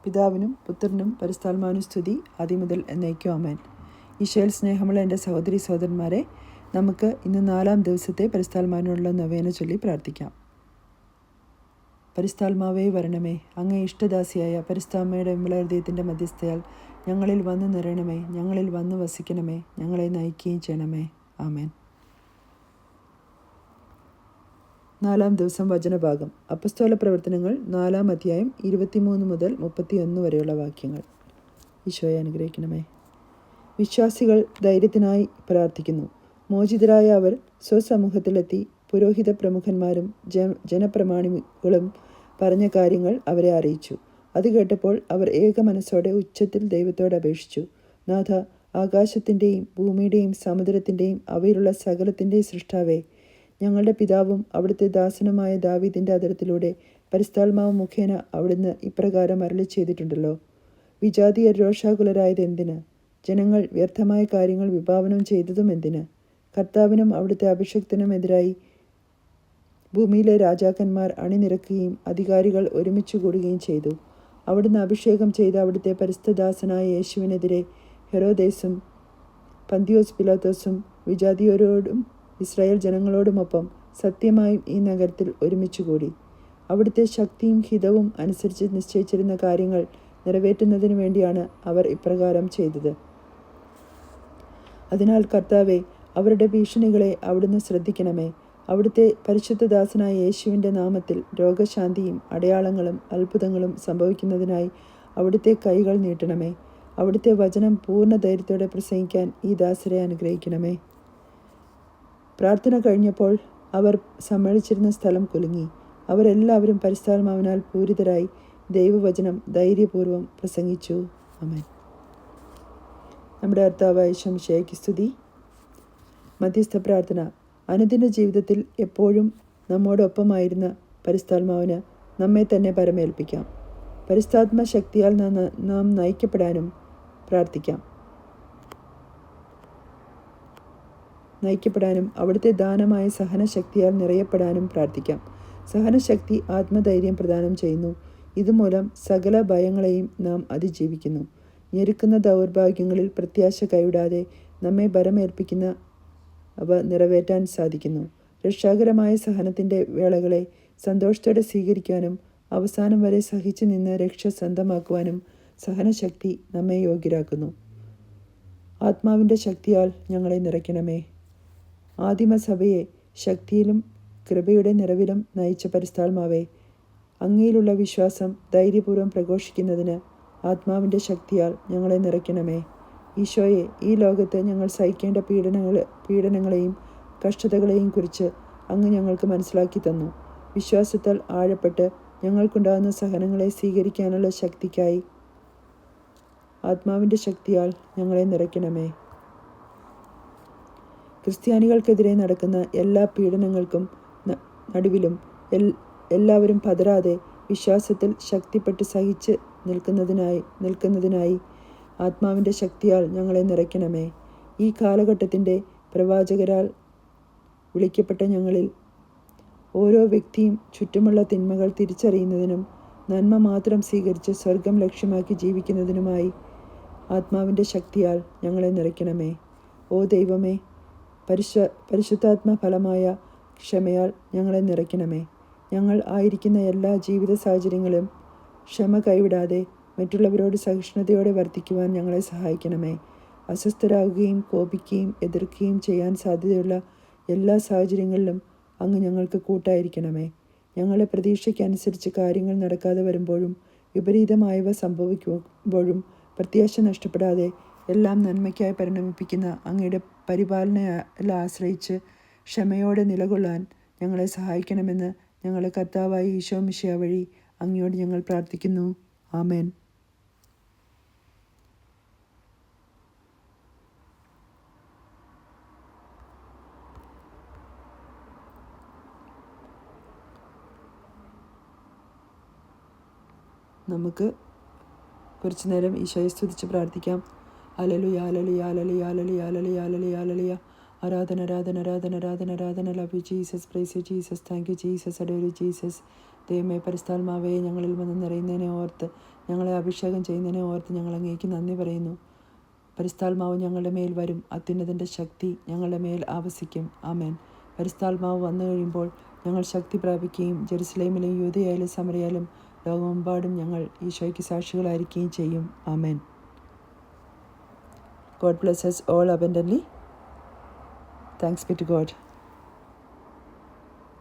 പിതാവിനും പുത്രനും പരിശുദ്ധാത്മാവിനും സ്തുതി ആദിമുതൽ എന്നേക്കും ആമേൻ. ഈശോയിൽ സ്നേഹമുള്ള എൻ്റെ സഹോദരി സഹോദരന്മാരെ, നമുക്ക് ഇന്ന് 4-ാം ദിവസത്തെ പരിശുദ്ധാത്മാവിനുള്ള നൊവേന ചൊല്ലി പ്രാർത്ഥിക്കാം. പരിശുദ്ധാത്മാവേ വരണമേ, അങ്ങേ ഇഷ്ടദാസിയായ പരിശുദ്ധാമ്മയുടെ വിമല ഹൃദയത്തിൻ്റെ മധ്യസ്ഥയാൽ ഞങ്ങളിൽ വന്നു നിറയണമേ, ഞങ്ങളിൽ വന്നു വസിക്കണമേ, ഞങ്ങളെ നയിക്കുകയും ചെയ്യണമേ. ആമേൻ. 4-ാം ദിവസം വചനഭാഗം. അപ്പസ്തോല പ്രവർത്തനങ്ങൾ 4-ാം അധ്യായം 23 മുതൽ 31 വരെയുള്ള വാക്യങ്ങൾ. ഈശോയെ അനുഗ്രഹിക്കണമേ. വിശ്വാസികൾ ധൈര്യത്തിനായി പ്രാർത്ഥിക്കുന്നു. മോചിതരായ അവർ സ്വസമൂഹത്തിലെത്തി പുരോഹിത പ്രമുഖന്മാരും ജനപ്രമാണികളും പറഞ്ഞ കാര്യങ്ങൾ അവരെ അറിയിച്ചു. അത് കേട്ടപ്പോൾ അവർ ഏക മനസ്സോടെ ഉച്ചത്തിൽ ദൈവത്തോട് അപേക്ഷിച്ചു. നാഥ, ആകാശത്തിൻ്റെയും ഭൂമിയുടെയും സമുദ്രത്തിൻ്റെയും അവയിലുള്ള സകലത്തിൻ്റെയും സൃഷ്ടാവേ, ഞങ്ങളുടെ പിതാവും അവിടുത്തെ ദാസനുമായ ദാവീദിൻ്റെ അധരത്തിലൂടെ പരിശുദ്ധാത്മാവ് മുഖേന അവിടുന്ന് ഇപ്രകാരം അരുളി ചെയ്തിട്ടുണ്ടല്ലോ. വിജാതീയർ രോഷാകുലരായത് എന്തിന്? ജനങ്ങൾ വ്യർത്ഥമായ കാര്യങ്ങൾ വിഭാവനം ചെയ്തതും എന്തിന്? കർത്താവിനും അവിടുത്തെ അഭിഷക്തനുമെതിരായി ഭൂമിയിലെ രാജാക്കന്മാർ അണിനിരക്കുകയും അധികാരികൾ ഒരുമിച്ച് കൂടുകയും ചെയ്തു. അവിടുന്ന് അഭിഷേകം ചെയ്ത അവിടുത്തെ പരിശുദ്ധദാസനായ യേശുവിനെതിരെ ഹെരോദേസും പന്തിയോസ് പിലാത്തോസും വിജാതീയരോടും ഇസ്രായേൽ ജനങ്ങളോടുമൊപ്പം സത്യമായും ഈ നഗരത്തിൽ ഒരുമിച്ചുകൂടി. അവിടുത്തെ ശക്തിയും ഹിതവും അനുസരിച്ച് നിശ്ചയിച്ചിരുന്ന കാര്യങ്ങൾ നിറവേറ്റുന്നതിന് വേണ്ടിയാണ് അവർ ഇപ്രകാരം ചെയ്തത്. അതിനാൽ കർത്താവെ, അവരുടെ ഭീഷണികളെ അവിടുന്ന് ശ്രദ്ധിക്കണമേ. അവിടുത്തെ പരിശുദ്ധദാസനായ യേശുവിൻ്റെ നാമത്തിൽ രോഗശാന്തിയും അടയാളങ്ങളും അത്ഭുതങ്ങളും സംഭവിക്കുന്നതിനായി അവിടുത്തെ കൈകൾ നീട്ടണമേ. അവിടുത്തെ വചനം പൂർണ്ണ ധൈര്യത്തോടെ പ്രസംഗിക്കാൻ ഈ ദാസരെ അനുഗ്രഹിക്കണമേ. പ്രാർത്ഥന കഴിഞ്ഞപ്പോൾ അവർ സമ്മേളിച്ചിരുന്ന സ്ഥലം കുലുങ്ങി. അവരെല്ലാവരും പരിശുദ്ധാത്മാവിനാൽ പൂരിതരായി ദൈവവചനം ധൈര്യപൂർവ്വം പ്രസംഗിച്ചു. ആമേൻ. നമ്മുടെ കർത്താവായ ഈശോമിശിഹായ്ക്ക് സ്തുതി. മധ്യസ്ഥ പ്രാർത്ഥന. അനുദിന ജീവിതത്തിൽ എപ്പോഴും നമ്മോടൊപ്പമായിരുന്ന പരിശുദ്ധാത്മാവിന് നമ്മെ തന്നെ പരമേൽപ്പിക്കാം. പരിശുദ്ധാത്മ ശക്തിയാൽ നാം നയിക്കപ്പെടാനും പ്രാർത്ഥിക്കാം. അവിടുത്തെ ദാനമായ സഹനശക്തിയാൽ നിറയപ്പെടാനും പ്രാർത്ഥിക്കാം. സഹനശക്തി ആത്മധൈര്യം പ്രദാനം ചെയ്യുന്നു. ഇതുമൂലം സകല ഭയങ്ങളെയും നാം അതിജീവിക്കുന്നു. ഞെരുക്കുന്ന ദൗർഭാഗ്യങ്ങളിൽ പ്രത്യാശ കൈവിടാതെ നമ്മെ ഭരമേൽപ്പിക്കുന്ന അവ നിറവേറ്റാൻ സാധിക്കുന്നു. രക്ഷാകരമായ സഹനത്തിൻ്റെ വേളകളെ സന്തോഷത്തോടെ സ്വീകരിക്കാനും അവസാനം വരെ സഹിച്ചു നിന്ന് രക്ഷ സ്വന്തമാക്കുവാനും സഹനശക്തി നമ്മെ യോഗ്യരാക്കുന്നു. ആത്മാവിൻ്റെ ശക്തിയാൽ ഞങ്ങളെ നിറയ്ക്കണമേ. ആദിമസഭയെ ശക്തിയിലും കൃപയുടെ നിറവിലും നയിച്ച പരിശുദ്ധാത്മാവേ, അങ്ങയിലുള്ള വിശ്വാസം ധൈര്യപൂർവ്വം പ്രഘോഷിക്കുന്നതിന് ആത്മാവിൻ്റെ ശക്തിയാൽ ഞങ്ങളെ നിറയ്ക്കണമേ. ഈശോയെ, ഈ ലോകത്ത് ഞങ്ങൾ സഹിക്കേണ്ട പീഡനങ്ങളെയും കഷ്ടതകളെയും കുറിച്ച് അങ്ങ് ഞങ്ങൾക്ക് മനസ്സിലാക്കി തന്നു. വിശ്വാസത്താൽ ആഴപ്പെട്ട് ഞങ്ങൾക്കുണ്ടാകുന്ന സഹനങ്ങളെ സ്വീകരിക്കാനുള്ള ശക്തിക്കായി ആത്മാവിൻ്റെ ശക്തിയാൽ ഞങ്ങളെ നിറയ്ക്കണമേ. ക്രിസ്ത്യാനികൾക്കെതിരെ നടക്കുന്ന എല്ലാ പീഡനങ്ങൾക്കും നടുവിലും എല്ലാവരും പതറാതെ വിശ്വാസത്തിൽ ശക്തിപ്പെട്ട് സഹിച്ച് നിൽക്കുന്നതിനായി ആത്മാവിൻ്റെ ശക്തിയാൽ ഞങ്ങളെ നിറയ്ക്കണമേ. ഈ കാലഘട്ടത്തിൻ്റെ പ്രവാചകരാൽ വിളിക്കപ്പെട്ട ഞങ്ങളിൽ ഓരോ വ്യക്തിയും ചുറ്റുമുള്ള തിന്മകൾ തിരിച്ചറിയുന്നതിനും നന്മ മാത്രം സ്വീകരിച്ച് സ്വർഗം ലക്ഷ്യമാക്കി ജീവിക്കുന്നതിനുമായി ആത്മാവിൻ്റെ ശക്തിയാൽ ഞങ്ങളെ നിറയ്ക്കണമേ. ഓ ദൈവമേ, പരിശുദ്ധാത്മ ഫലമായ ക്ഷമയാൽ ഞങ്ങളെ നിറയ്ക്കണമേ. ഞങ്ങൾ ആയിരിക്കുന്ന എല്ലാ ജീവിത സാഹചര്യങ്ങളും ക്ഷമ കൈവിടാതെ മറ്റുള്ളവരോട് സഹിഷ്ണുതയോടെ വർത്തിക്കുവാൻ ഞങ്ങളെ സഹായിക്കണമേ. അസ്വസ്ഥരാകുകയും കോപിക്കുകയും എതിർക്കുകയും ചെയ്യാൻ സാധ്യതയുള്ള എല്ലാ സാഹചര്യങ്ങളിലും അങ്ങ് ഞങ്ങൾക്ക് കൂട്ടായിരിക്കണമേ. ഞങ്ങളുടെ പ്രതീക്ഷയ്ക്കനുസരിച്ച് കാര്യങ്ങൾ നടക്കാതെ വരുമ്പോഴും വിപരീതമായവ സംഭവിക്കുമ്പോഴും പ്രത്യാശ നഷ്ടപ്പെടാതെ എല്ലാം നന്മയ്ക്കായി പരിണമിപ്പിക്കുന്ന അങ്ങയുടെ പരിപാലനയിൽ ആശ്രയിച്ച് ക്ഷമയോടെ നിലകൊള്ളാൻ ഞങ്ങളെ സഹായിക്കണമെന്ന് ഞങ്ങളുടെ കർത്താവായ ഈശോ മിശിഹാ വഴി അങ്ങയോട് ഞങ്ങൾ പ്രാർത്ഥിക്കുന്നു. ആമേൻ. നമുക്ക് കുറച്ചു നേരം ഈശോയെ സ്തുതിച്ച് പ്രാർത്ഥിക്കാം. ഹല്ലേലൂയ, ഹല്ലേലൂയ, ഹല്ലേലൂയ, ഹല്ലേലൂയ, ഹല്ലേലൂയ, ഹല്ലേലൂയ, ഹല്ലേലൂയ. ആരാധന, ആരാധന, ആരാധന, ആരാധന, ആരാധന. Love you Jesus, praise you Jesus, thank you Jesus, adore you Jesus. ദൈവമേ, പരിശുദ്ധാത്മാവേ, ഞങ്ങളിൽ വന്ന് നിറയുന്നതിനെ ഓർത്ത് ഞങ്ങളെ അഭിഷേകം ചെയ്യുന്നതിനെ ഓർത്ത് ഞങ്ങൾ അങ്ങേക്ക് നന്ദി പറയുന്നു. പരിശുദ്ധാത്മാവ് ഞങ്ങളുടെ മേൽ വരും. അത്യുന്നതൻ്റെ ശക്തി ഞങ്ങളുടെ മേൽ ആവസിക്കും. ആമേൻ. പരിശുദ്ധാത്മാവ് വന്നു കഴിയുമ്പോൾ ഞങ്ങൾ ശക്തി പ്രാപിക്കുകയും ജെറുസലേമിലും യൂദയായാലും സമരയാലും ലോകമെമ്പാടും ഞങ്ങൾ ഈശോയ്ക്ക് സാക്ഷികളായിരിക്കുകയും ചെയ്യും. ആമേൻ. God bless us all abundantly. Thanks be to God.